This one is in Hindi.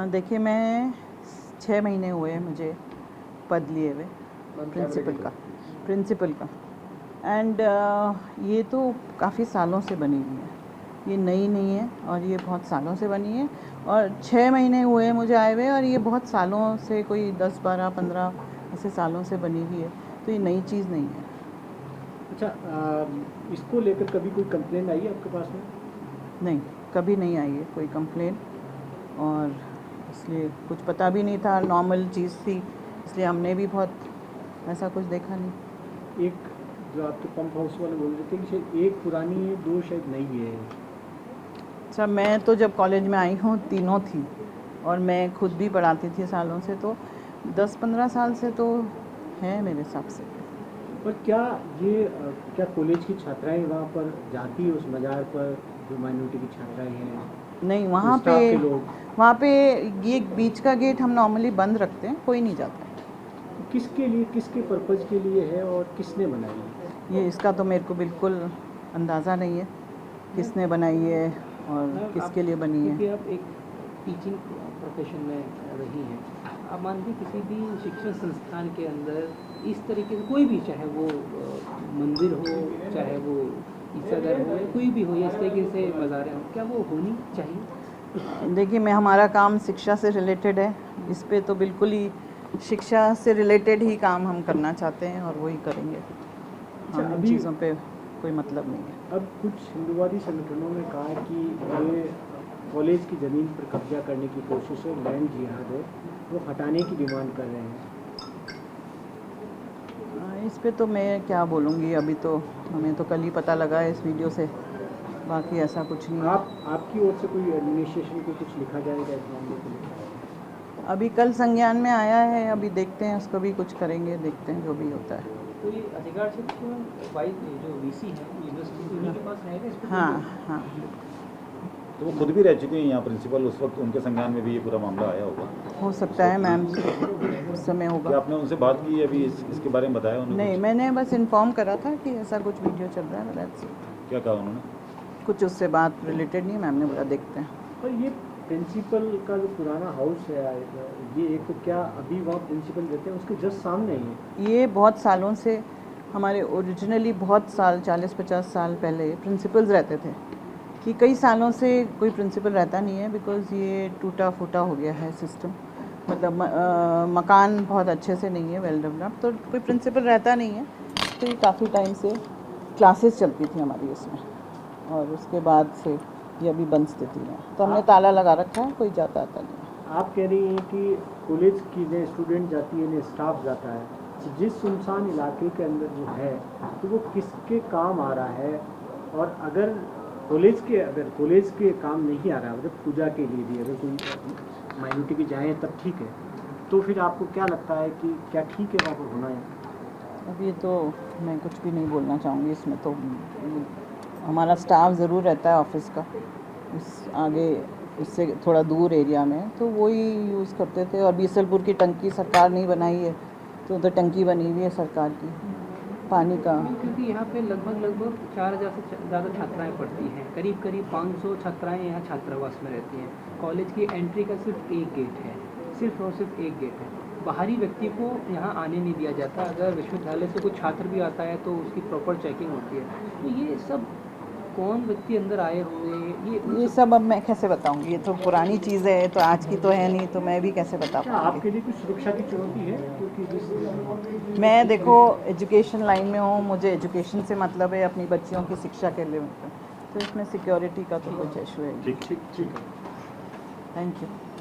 देखिए, मैं 6 महीने हुए मुझे पद लिए हुए प्रिंसिपल का एंड ये तो काफ़ी सालों से बनी हुई है, ये नई नहीं है और ये बहुत सालों से बनी है। और 6 महीने हुए मुझे आए हुए और ये बहुत सालों से, कोई 10, 12, 15 ऐसे सालों से बनी हुई है, तो ये नई चीज़ नहीं है। अच्छा, इसको लेकर कभी कोई कंप्लेंट आई है आपके पास में? नहीं, कभी नहीं आई है कोई कंप्लेन, और इसलिए कुछ पता भी नहीं था, नॉर्मल चीज़ थी, इसलिए हमने भी बहुत ऐसा कुछ देखा नहीं। एक जो आपके पंप हाउस वाले बोल रहे थे कि शायद एक पुरानी है, 2 शायद नई है। अच्छा, मैं तो जब कॉलेज में आई हूँ तीनों थी, और मैं खुद भी पढ़ाती थी सालों से, तो 10-15 साल से तो है मेरे हिसाब से। पर क्या ये क्या कॉलेज की छात्राएं वहाँ पर जाती है उस मज़ार पर, जो माइनॉरिटी की छात्राएं हैं? नहीं, वहाँ पे ये बीच का गेट हम नॉर्मली बंद रखते हैं, कोई नहीं जाता। किसके लिए, किसके पर्पज़ के लिए है और किसने बनाई है? ये इसका तो मेरे को बिल्कुल अंदाज़ा नहीं है किसने बनाई है और किसके लिए बनी है। क्योंकि आप एक टीचिंग प्रोफेशन में रही हैं, आप मानती किसी भी शिक्षण संस्थान के अंदर इस तरीके से कोई भी, चाहे वो मंदिर हो, चाहे वो ईसाघर हो, या कोई भी हो, या इस तरीके से मज़ारें हों, क्या वो होनी चाहिए? देखिए, मैं हमारा काम शिक्षा से रिलेटेड है, इस पे तो बिल्कुल ही शिक्षा से रिलेटेड ही काम हम करना चाहते हैं और वही करेंगे। इन चीज़ों पे कोई मतलब नहीं है। अब कुछ हिंदूवादी संगठनों ने कहा है कि ये कॉलेज की ज़मीन पर कब्जा करने की कोशिश है, लैंड जिहाद है, वो हटाने की डिमांड कर रहे हैं। इस पे तो मैं क्या बोलूँगी, अभी तो हमें तो कल ही पता लगा है इस वीडियो से, बाकी ऐसा कुछ नहीं है। आपकी ओर से कोई एडमिनिस्ट्रेशन को कुछ लिखा जाएगा इस मामले को लेकर? अभी कल संज्ञान में आया है, अभी देखते हैं, उसको भी कुछ करेंगे, देखते हैं जो भी होता है। तो ये अधिकार क्षेत्र वाइज जो वीसी है यूनिवर्सिटी, उन्हीं के पास रहेगा इस पर? हाँ। तो वो खुद भी रह चुके हैं यहाँ प्रिंसिपल, उस वक्त उनके संज्ञान में भी ये पूरा मामला आया होगा। हो सकता है मैम, उस समय होगा। क्या आपने उनसे बात की अभी इसके बारे में बताया उन्होंने? नहीं, मैंने बस इन्फॉर्म करा था कि ऐसा कुछ वीडियो चल रहा है, that's it। क्या कहा उन्होंने? कुछ उससे बात रिलेटेड नहीं, मैम ने बोला देखते हैं। और ये प्रिंसिपल का जो पुराना हाउस है, ये एक तो क्या अभी वहाँ प्रिंसिपल रहते हैं, उसके जस्ट सामने ही है। ये बहुत सालों से हमारे ओरिजिनली, बहुत साल 40-50 साल पहले प्रिंसिपल्स रहते थे, कि कई सालों से कोई प्रिंसिपल रहता नहीं है, बिकॉज़ ये टूटा फूटा हो गया है सिस्टम, मतलब मकान बहुत अच्छे से नहीं है, वेल डेवलप्ड, तो कोई प्रिंसिपल रहता नहीं है। तो ये काफ़ी टाइम से क्लासेस चलती थी हमारी इसमें, और उसके बाद से ये अभी बंद स्थिति में, तो हमने ताला लगा रखा है, कोई जाता आता नहीं। आप कह रही हैं कि कॉलेज की ने स्टूडेंट जाती है, ने स्टाफ जाता है, जिस सुनसान इलाके के अंदर जो है, तो वो किसके काम आ रहा है? और अगर कॉलेज के काम नहीं आ रहा है, मतलब पूजा के लिए भी अगर कोई माइनॉरिटी की जाए तब ठीक है, तो फिर आपको क्या लगता है कि क्या ठीक है वहाँ पर होना है? अब ये तो मैं कुछ भी नहीं बोलना चाहूँगी इसमें, तो हमारा स्टाफ ज़रूर रहता है ऑफिस का, इस आगे इससे थोड़ा दूर एरिया में, तो वही यूज़ करते थे। और बीसलपुर की टंकी सरकार नहीं बनाई है, तो टंकी बनी हुई है सरकार की पानी का। क्योंकि यहाँ पे लगभग 4000 से ज़्यादा छात्राएं पढ़ती हैं, करीब 500 छात्राएं यहाँ छात्रावास में रहती हैं। कॉलेज की एंट्री का सिर्फ एक गेट है, सिर्फ और सिर्फ एक गेट है। बाहरी व्यक्ति को यहाँ आने नहीं दिया जाता। अगर विश्वविद्यालय से कोई छात्र भी आता है तो उसकी प्रॉपर चेकिंग होती है। तो ये सब कौन व्यक्ति अंदर आए हुए, ये सब अब मैं कैसे बताऊंगी, ये तो पुरानी चीज़ है, तो आज की तो है नहीं, तो मैं भी कैसे बता पाऊँगी। आपके लिए कुछ सुरक्षा की चुनौती है? क्योंकि मैं देखो एजुकेशन लाइन में हूँ, मुझे एजुकेशन से मतलब है, अपनी बच्चियों की शिक्षा के लिए, तो इसमें सिक्योरिटी का तो कुछ इशू है। ठीक। Thank you.